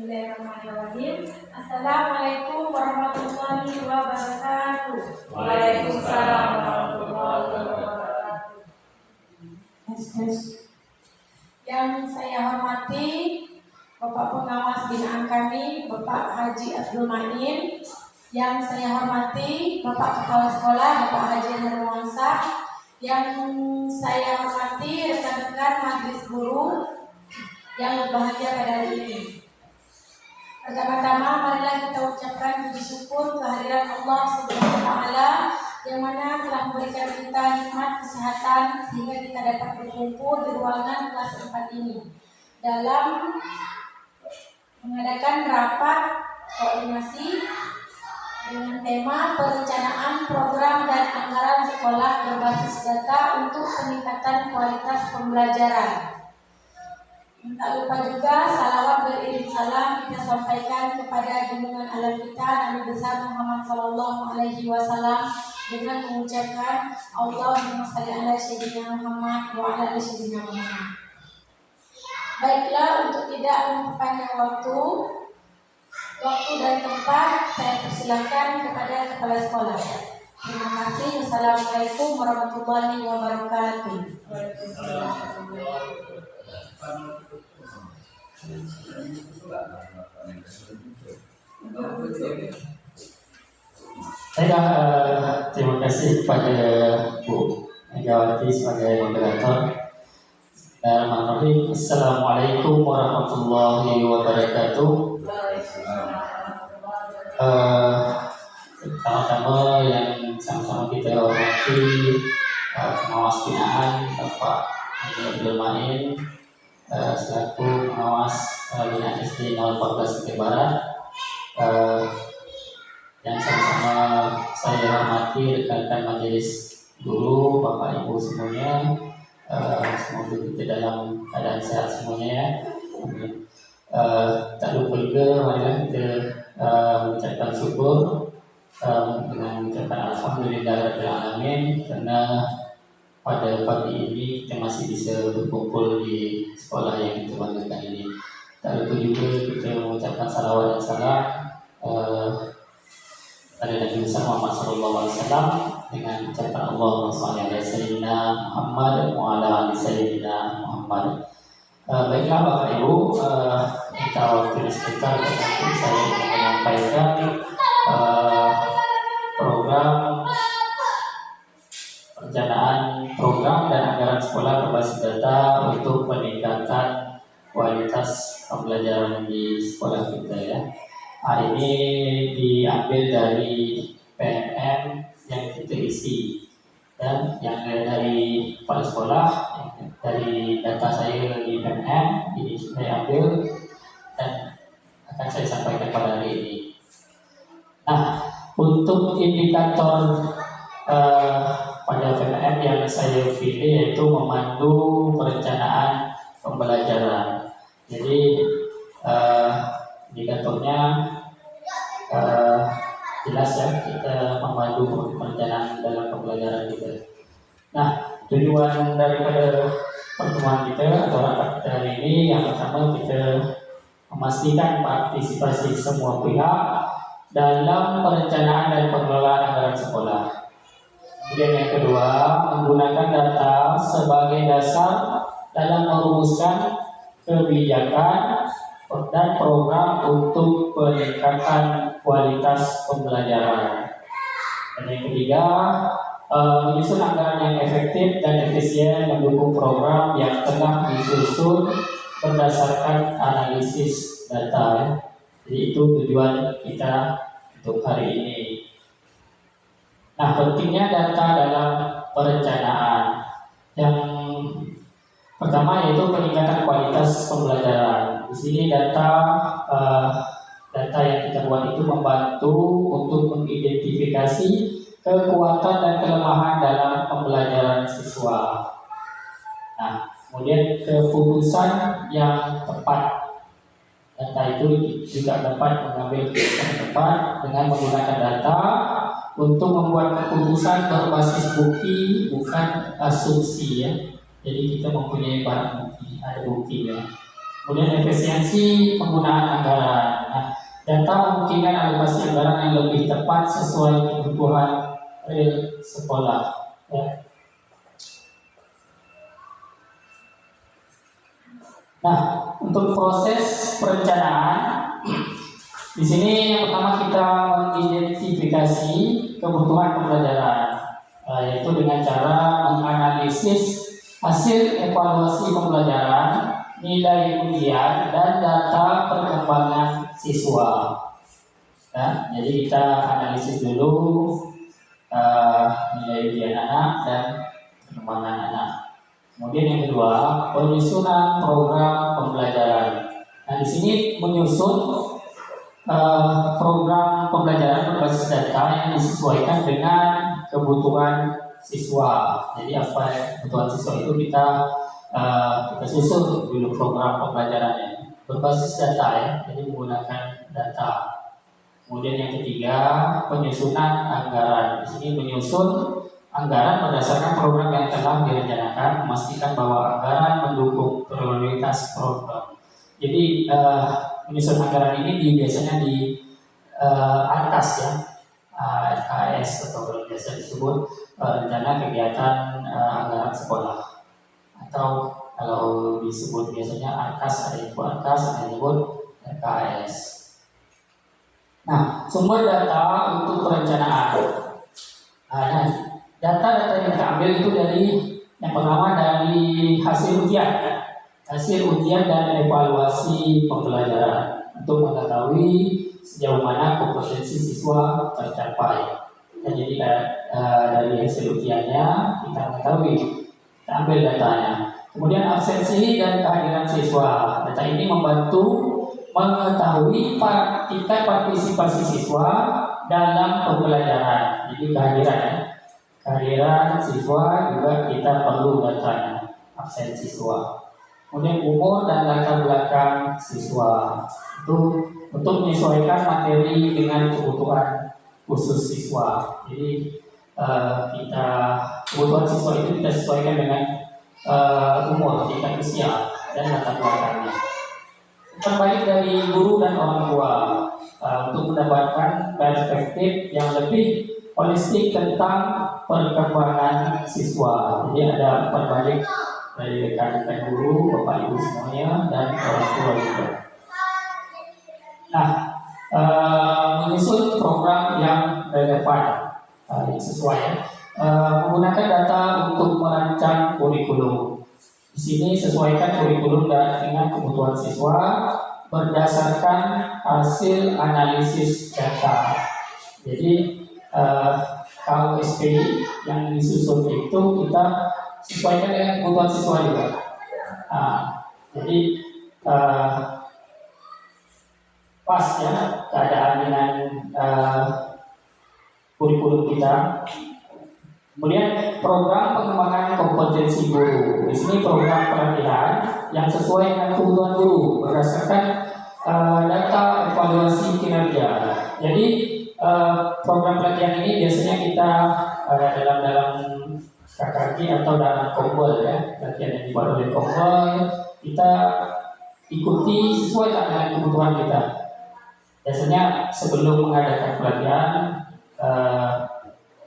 Bismillahirrahmanirrahim. Assalamualaikum warahmatullahi wabarakatuh. Waalaikumsalam warahmatullahi wabarakatuh. Yang saya hormati Bapak Pengawas Binaan kami, Bapak Haji Abdul Main. Yang saya hormati Bapak Kepala Sekolah, Bapak Haji Herwansyah. Yang saya hormati rekan-rekan majelis guru yang berbahagia pada hari ini. Pertama-tama marilah kita ucapkan puji syukur kehadiran Allah Subhanahu wa taala yang mana telah memberikan kita nikmat kesehatan sehingga kita dapat berkumpul di ruangan kelas 4 ini dalam mengadakan rapat koordinasi dengan tema perencanaan program dan anggaran sekolah berbasis data untuk peningkatan kualitas pembelajaran. Tak lupa juga salawat beriring salam kita sampaikan kepada junjungan alam kita Nabi besar Muhammad sallallahu alaihi wasallam dengan mengucapkan Allahumma shalli ala sayyidina Muhammad wa ala ali sayyidina Muhammad. Baiklah, untuk tidak memperpanjang waktu dan tempat, saya persilakan kepada kepala sekolah. Terima kasih. Wassalamualaikum warahmatullahi wabarakatuh. Saya terima kasih kepada Bu Megawati sebagai moderator. Bismillahirrahmanirrahim. Assalamualaikum warahmatullahi wabarakatuh. Pertama-tama yang sama-sama kita hormati pengawas binaan Bapak Haji Abdul Main selaku pengawas binaan SD 014 Aceh Barat, yang sama-sama saya hormati rekan-rekan majelis guru, Bapak Ibu semuanya, semoga kita dalam keadaan sehat semuanya ya. Tak lupa juga marilah kita mengucapkan syukur dengan mengucapkan alhamdulillahirabbil alamin karena pada pagi ini kita masih bisa berkumpul di sekolah yang kita banggakan ini. Tak lupa juga kita mengucapkan salawat dan salam pada Nabi Muhammad sallallahu alaihi wasallam dengan ucapan Allahumma shalli ala sayyidina Muhammad wa ala ali sayyidina Muhammad. Baiklah Bapak Ibu, kita waktu sekitar untuk saya menyampaikan program perencanaan program dan anggaran sekolah berbasis data untuk peningkatan kualitas pembelajaran di sekolah kita ya. Hari ini diambil dari PMM yang kita isi dan yang dari kepala sekolah, dari data saya di PMM ini saya ambil dan akan saya sampaikan pada hari ini. Nah, untuk indikator pada PMM yang saya pilih yaitu memandu perencanaan pembelajaran. Jadi indikatornya jelas ya, kita memandu perencanaan dalam pembelajaran kita. Nah, tujuan daripada pertemuan kita atau rapat kita hari ini yang pertama kita memastikan partisipasi semua pihak dalam perencanaan dan pengelolaan anggaran sekolah. Kemudian yang kedua, menggunakan data sebagai dasar dalam merumuskan kebijakan dan program untuk peningkatan kualitas pembelajaran. Dan yang ketiga, menyusun anggaran yang efektif dan efisien mendukung program yang tengah disusun berdasarkan analisis data. Jadi itu tujuan kita untuk hari ini. Nah, pentingnya data dalam perencanaan. Yang pertama yaitu peningkatan kualitas pembelajaran. Di sini data yang kita buat itu membantu untuk mengidentifikasi kekuatan dan kelemahan dalam pembelajaran siswa. Nah, kemudian keputusan yang tepat. Data itu juga dapat mengambil keputusan yang tepat dengan menggunakan data untuk membuat keputusan berbasis bukti bukan asumsi ya. Jadi kita mempunyai barang bukti, ada bukti ya. Kemudian efisiensi penggunaan anggaran. Nah, data memungkinkan alokasi anggaran yang lebih tepat sesuai kebutuhan real sekolah. Ya. Nah, untuk proses perencanaan, di sini yang pertama kita mengidentifikasi kebutuhan pembelajaran, yaitu dengan cara menganalisis hasil evaluasi pembelajaran, nilai ujian, dan data perkembangan siswa. Ya, jadi kita analisis dulu nilai ujian anak dan perkembangan anak. Kemudian yang kedua, penyusunan program pembelajaran. Nah, di sini menyusun program pembelajaran berbasis data yang disesuaikan dengan kebutuhan siswa. Jadi apa kebutuhan siswa itu kita susun dulu program pembelajarannya berbasis data ya, jadi menggunakan data. Kemudian yang ketiga, penyusunan anggaran. Di sini menyusun anggaran berdasarkan program yang telah direncanakan, memastikan bahwa anggaran mendukung prioritas program. Jadi menyusun anggaran ini biasanya di ARKAS ya, RKS atau biasa disebut rencana kegiatan anggaran sekolah. Atau kalau disebut biasanya ARKAS, ada yang disebut ARKAS, ada yang disebut RKS. Nah, sumber data untuk perencanaan. Nah, data-data yang kita ambil itu dari yang pertama dari hasil ujian dan evaluasi pembelajaran untuk mengetahui sejauh mana kompetensi siswa tercapai. Nah, jadi dari hasil ujiannya kita mengetahui, kita ambil datanya. Kemudian absensi dan kehadiran siswa. Data ini membantu mengetahui tingkat partisipasi siswa dalam pembelajaran. Jadi kehadiran siswa juga kita perlu datanya, absen siswa. Kemudian umur dan latar belakang siswa itu untuk menyesuaikan materi dengan kebutuhan khusus siswa. Jadi kebutuhan siswa itu kita sesuaikan dengan umur, tingkat usia dan latar belakangnya. Terbaik dari guru dan orang tua untuk mendapatkan perspektif yang lebih holistik tentang perkembangan siswa. Jadi ada perbanding dari rekan-rekan guru, bapak ibu semuanya, dan orang tua juga. Nah, menyusun program yang relevan, yang sesuai, menggunakan data untuk merancang kurikulum. Di sini sesuaikan kurikulum dengan kebutuhan siswa berdasarkan hasil analisis data. Jadi kalau SPI yang disusun itu kita sesuaikan dengan kebutuhan siswa juga. Jadi pas ya keadaan dengan kurikulum kita. Kemudian program pengembangan kompetensi guru. Di sini program pelatihan yang sesuai dengan kebutuhan guru berdasarkan data evaluasi kinerja. Jadi program pelatihan ini biasanya kita dalam KKG atau dalam Kombel ya, pelatihan yang dibuat oleh Kombel, kita ikuti sesuai dengan kebutuhan kita. Biasanya sebelum mengadakan pelatihan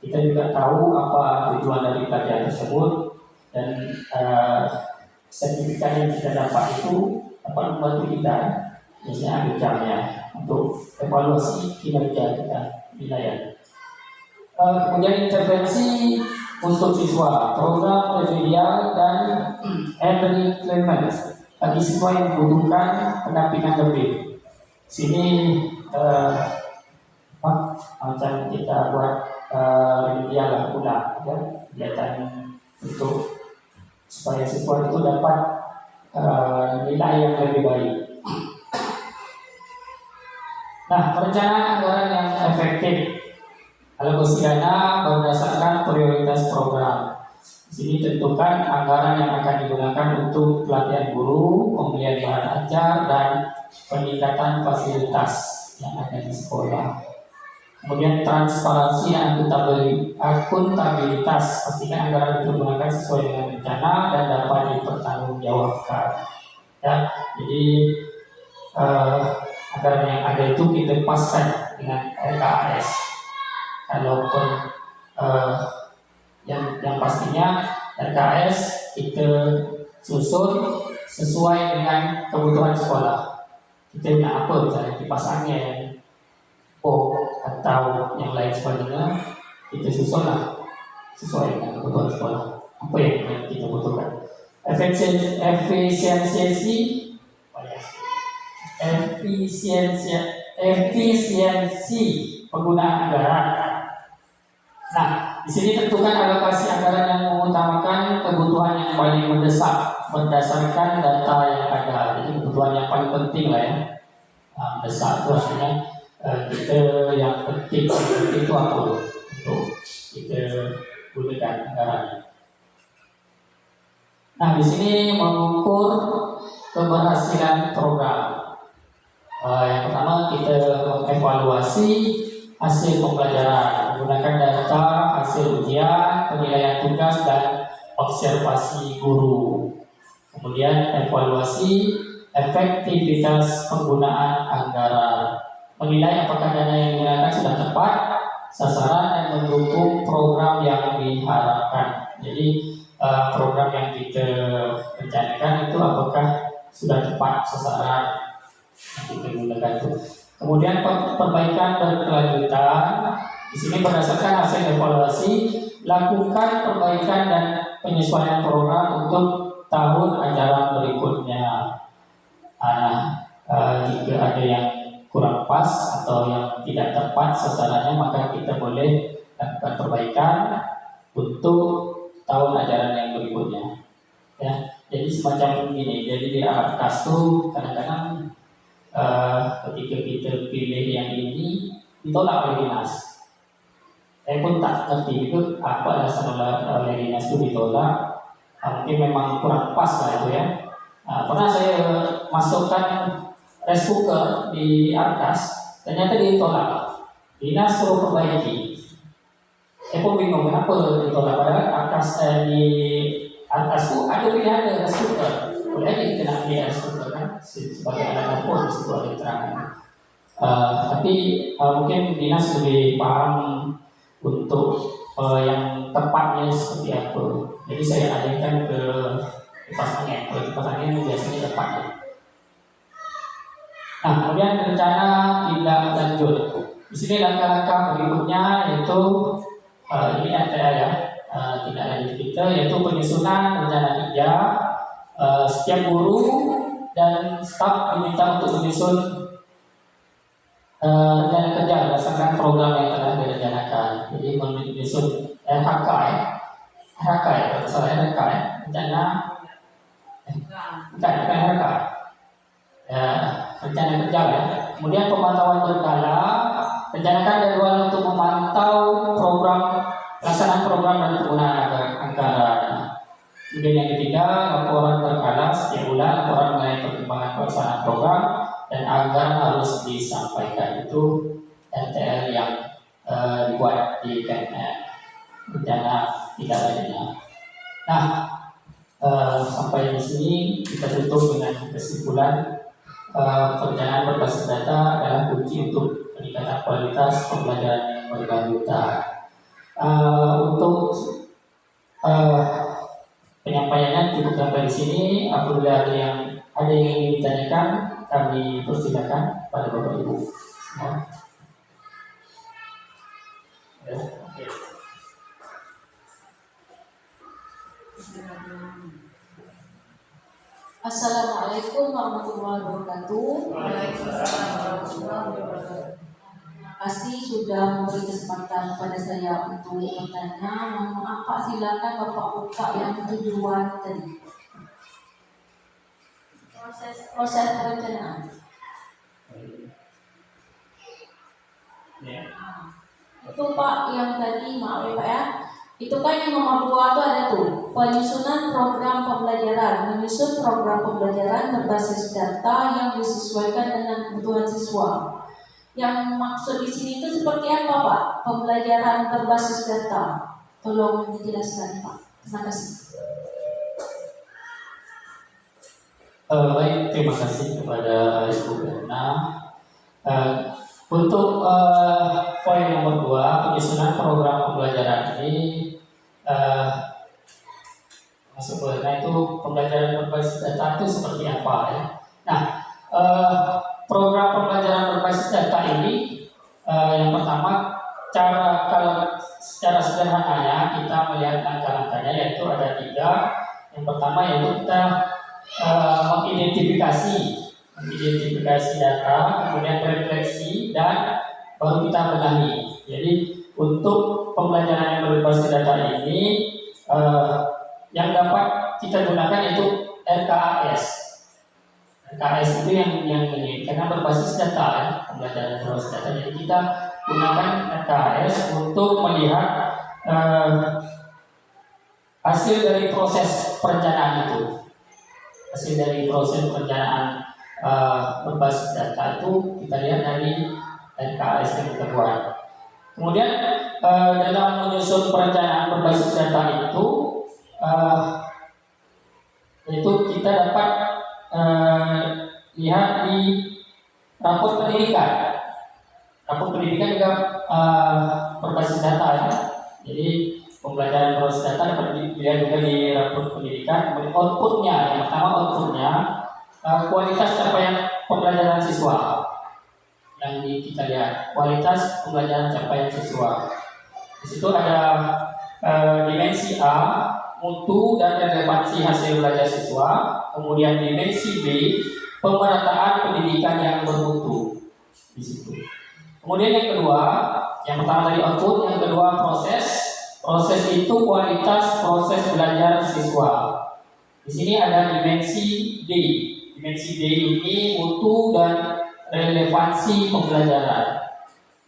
kita juga tahu apa tujuan dari pelatihan tersebut dan sertifikat yang kita dapat itu dapat membantu kita biasanya ambil jamnya untuk evaluasi kinerja kita wilayah. Kemudian intervensi untuk siswa, program remedial dan enrichment bagi siswa yang membutuhkan pendampingan lebih. Sini macam kita buat remedial pula ya, kegiatan untuk supaya siswa itu dapat nilai yang lebih baik. Nah, perencanaan anggaran yang efektif, alokasi dana berdasarkan prioritas program. Di sini tentukan anggaran yang akan digunakan untuk pelatihan guru, pembelian bahan ajar, dan peningkatan fasilitas yang ada di sekolah. Kemudian transparansi dan akuntabilitas, pastikan anggaran digunakan sesuai dengan rencana dan dapat dipertanggungjawabkan. Ya, jadi anggaran yang ada itu kita paskan dengan RKAS. Kalaupun yang pastinya RKAS kita susun sesuai dengan kebutuhan sekolah. Kita nak apa misalnya kipas angin, atau yang lain sebagainya, kita susunlah sesuai dengan kebutuhan sekolah. Apa yang kita butuhkan? Efisiensi penggunaan anggaran. Nah, di sini tentukan alokasi anggaran yang mengutamakan kebutuhan yang paling mendesak berdasarkan data yang ada. Jadi kebutuhan yang paling penting lah ya. Mendesak itu artinya kita yang penting itu apa untuk kita gunakan anggarannya. Nah, di sini mengukur keberhasilan program. Yang pertama kita mengevaluasi hasil pembelajaran menggunakan data hasil ujian, penilaian tugas dan observasi guru. Kemudian evaluasi efektivitas penggunaan anggaran, menilai apakah dana yang digunakan sudah tepat sasaran dan mendukung program yang diharapkan. Jadi program yang kita rencanakan itu apakah sudah tepat sasaran yang kita gunakan itu. Kemudian perbaikan berkelanjutan. Di sini berdasarkan hasil evaluasi, lakukan perbaikan dan penyesuaian program untuk tahun ajaran berikutnya. Jika ada yang kurang pas atau yang tidak tepat sasarannya, maka kita boleh lakukan perbaikan untuk tahun ajaran yang berikutnya. Ya, jadi semacam ini. Jadi di Arkas itu kadang-kadang ketika kita pilih yang ini ditolak oleh dinas. Saya pun tak ngerti itu apa alasan oleh dinas itu ditolak. Mungkin memang kurang pas lah itu ya. Pernah saya masukkan rice cooker di Arkas, ternyata ditolak. Dinas suruh perbaiki. Saya pun bingung kenapa ditolak. Padahal Arkas di Arkas itu ada pilihan rice cooker. Boleh aja kita nak pilih rice cooker kan sebagai alat dapur di situ ada terangan. Tapi mungkin dinas lebih paham untuk yang tepatnya seperti apa. Jadi saya alihkan ke kipas angin. Kalau kipas angin biasanya tepatnya. Nah, kemudian rencana tindak lanjut. Di sini langkah-langkah berikutnya yaitu ini ada ya tindak lanjut kita yaitu penyusunan rencana kerja. Setiap guru dan staf diminta untuk menyusun rencana kerja berdasarkan program yang telah direncanakan. Jadi menyusun RHK kalau salah RHK rencana bukan RHK rencana kerja ya. Kemudian pemantauan berkala, rencanakan jadwal untuk memantau pelaksanaan program dan penggunaan anggaran. Kemudian yang ketiga, laporan berkala setiap bulan, laporan mengenai perkembangan pelaksanaan program dan anggaran harus disampaikan. Itu RTL yang dibuat di KMN, rencana tidak lanjutnya. Nah, sampai di sini kita tutup dengan kesimpulan perencanaan berbasis data adalah kunci untuk peningkatan kualitas pembelajaran yang berkelanjutan. Untuk penyampaiannya cukup sampai di sini. Apabila ada yang ingin ditanyakan, kami persilakan pada Bapak Ibu. Assalamualaikum warahmatullahi wabarakatuh. Waalaikumsalam warahmatullahi wabarakatuh. Terima kasih sudah memberi kesempatan kepada saya untuk bertanya. Mohon maaf Pak, silakan Bapak buka yang tujuan tadi. Proses perencanaan. Itu Pak yang tadi, maaf ya Pak ya. Itu kan yang nomor 2 itu ada tuh penyusunan program pembelajaran, menyusun program pembelajaran berbasis data yang disesuaikan dengan kebutuhan siswa. Yang maksud di sini itu seperti apa Pak? Pembelajaran berbasis data. Tolong dijelaskan Pak. Terima kasih. Baik, terima kasih kepada Ibu Gana. Untuk poin nomor 2, penyusunan program pembelajaran ini sebenarnya itu pembelajaran berbasis data itu seperti apa ya? Nah, program pembelajaran berbasis data ini yang pertama kalau secara sederhananya kita melihat langkah-langkahnya yaitu ada 3. Yang pertama yaitu kita mengidentifikasi data, kemudian refleksi dan baru kita benahi. Jadi untuk pembelajaran yang berbasis data ini yang dapat kita gunakan itu RKAS. RKAS itu yang ini karena berbasis data ya, pembelajaran berbasis data. Jadi kita gunakan RKAS untuk melihat hasil dari proses perencanaan itu. Hasil dari proses perencanaan berbasis data itu kita lihat dari RKAS yang kita buat. Kemudian dalam menyusun perencanaan berbasis data itu kita dapat lihat di raport pendidikan. Raport pendidikan juga berbasis data ya. Jadi pembelajaran berbasis data dapat dilihat juga di raport pendidikan. Outputnya, yang pertama outputnya kualitas capaian pembelajaran siswa yang kita lihat, kualitas pembelajaran capaian siswa. Di situ ada dimensi A, mutu dan relevansi hasil belajar siswa. Kemudian dimensi B, pemerataan pendidikan yang bermutu. Di situ. Kemudian yang kedua, yang pertama tadi output, yang kedua proses. Proses itu kualitas proses belajar siswa. Di sini ada dimensi D. Dimensi D ini mutu dan relevansi pembelajaran.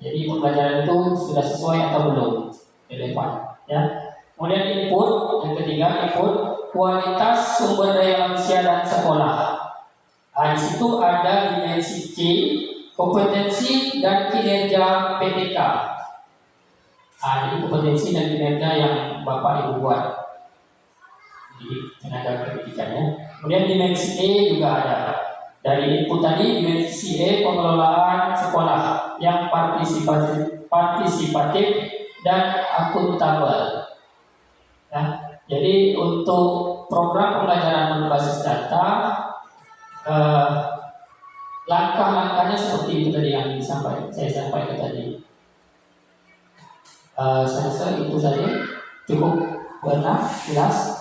Jadi pembelajaran itu sudah sesuai atau belum, relevan. Ya. Kemudian input, yang ketiga input kualitas sumber daya manusia dan sekolah. Di situ ada dimensi C, kompetensi dan kinerja PTK. Ini kompetensi dan kinerja yang Bapak Ibu buat di tenaga pendidikannya. Kemudian dimensi E juga ada. Dari input tadi dimensi E pengelolaan sekolah yang partisipatif dan akuntabel. Ya, jadi untuk program pembelajaran berbasis data langkah-langkahnya seperti itu tadi yang saya sampaikan tadi. Saya rasa itu saja cukup benar, jelas.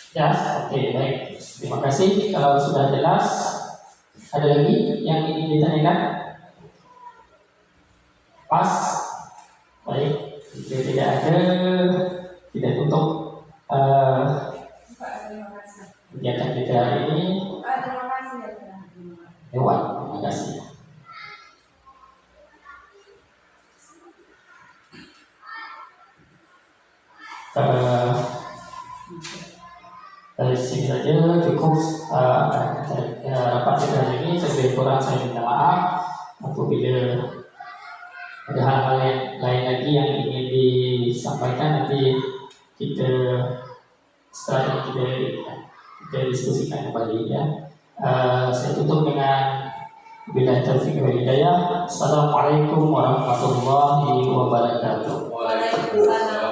Jelas, oke, baik. Terima kasih. Kalau sudah jelas, ada lagi yang ingin ditanyakan? Pas, baik. Jika tidak ada, kita tutup kegiatan kita hari ini. Lewat, terima kasih. Dari sini saja cukup rapat kita hari ini. Lebih kurang saya minta maaf. Apabila ada hal-hal yang lain lagi yang ingin disampaikan, nanti kita setelah kita diskusikan kembali ya. Saya tutup dengan billahi taufiq wal hidayah. Assalamualaikum warahmatullahi wabarakatuh. Waalaikumsalam.